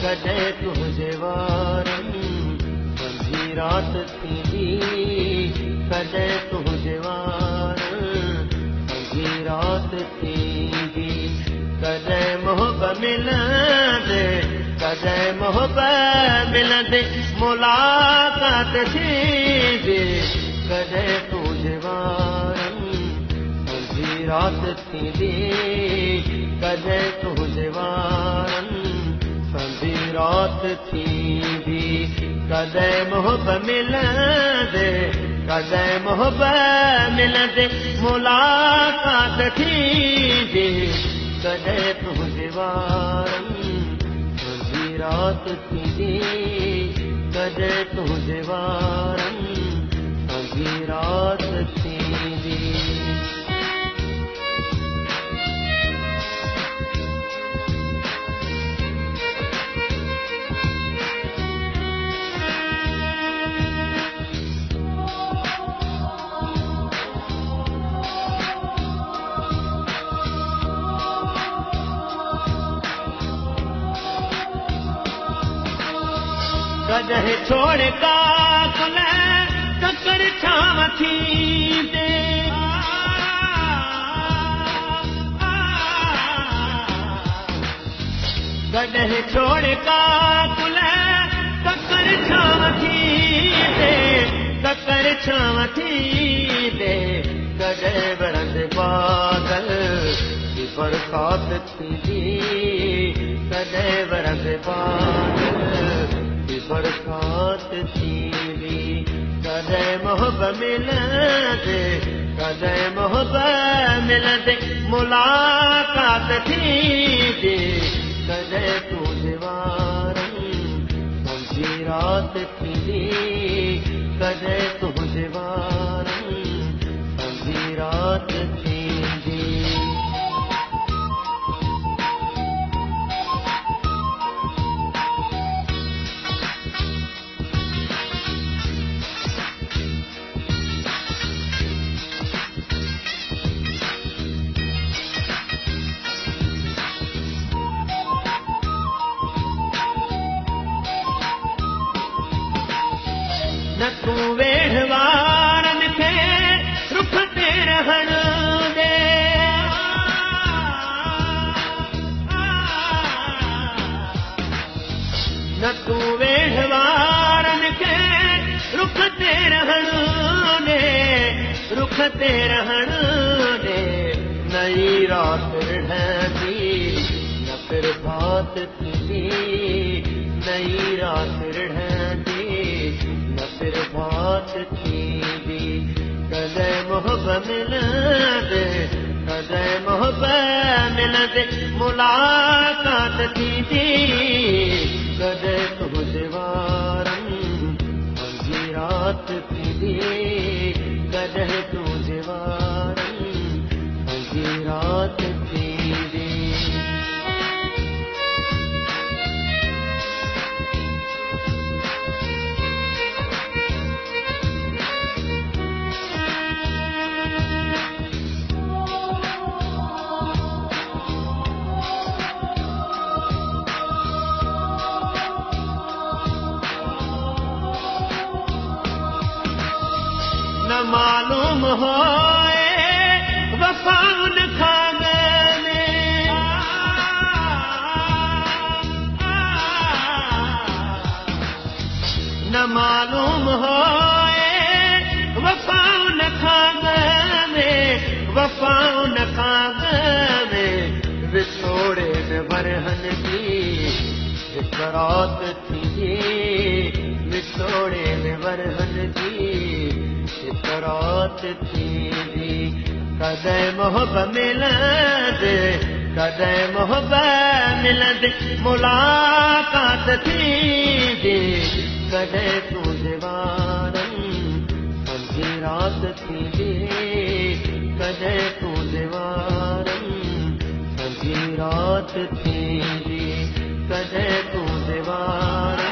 कॾहिं तुंहिंजे वारनि संझी राति थींदी कॾहिं तुंहिंजे वारनि संझी राति थींदी कॾहिं मोहबत मिलंदे कॾहिं मोहबत मिलंदे मुलाक़ात थींदी कॾहिं तुंहिंजे वारनि संझी राति थींदी कॾहिं तुंहिंजे वारनि संझी राति थींदी कॾहिं मोहबत मिलंदे कॾहिं मोहबत मिलंदे मुलाक़ात थींदी कॾहिं तुंहिंजे वारनि संझी राति थींदी कॾहिं तुंहिंजे वारनि संझी राति थींदी कॾहिं छोड़ काकुल ककर छांव थींदे कॾहिं छोड़ काकुल ककर छांव थींदे ककर छांव थींदे कॾहिं वरंदे बादल की बरसात थींदी कॾहिं वरंदे बादल बरसात थींदी कॾहिं मोहबत मिलंदे कॾहिं मोहबत मिलंदे मुलाक़ात थींदी कॾहिं तुंहिंजे वारनि संझी राति थींदी कॾहिं तुंहिंजे वारनि संझी राति थींदी न तूं वेढ़ वारनि खे रुख ते रहण दे न तूं वेढ़ वारनि खे रुख ते रहण दे रुख ते रहण दे नई राति रहंदी न फिर बात थींदी नई राति रहंदी फिर बात थींदी कॾहिं मोहबत मिलंदे कॾहिं मोहबत मिलंदे मुलाक़ात थींदी कॾहिं तुंहिंजे वारनि संझी राति थींदी कॾहिं तुंहिंजे वारनि संझी राति थींदी न मालूम होए वफ़ा उन खां न मालूम होए वफ़ा उन खां वफ़ा उन खां विछोड़े में वरहन जी हिकु राति थींदी विछोड़े में वरहन जी हिकु राति थींदी कॾहिं मोहबत मिलंदे कॾहिं मोहबत मिलंदे मुलाक़ात थींदी कॾहिं तुंहिंजे वारनि संझी राति थींदी कॾहिं तुंहिंजे वारनि संझी राति थींदी कॾहिं तुंहिंजे वारनि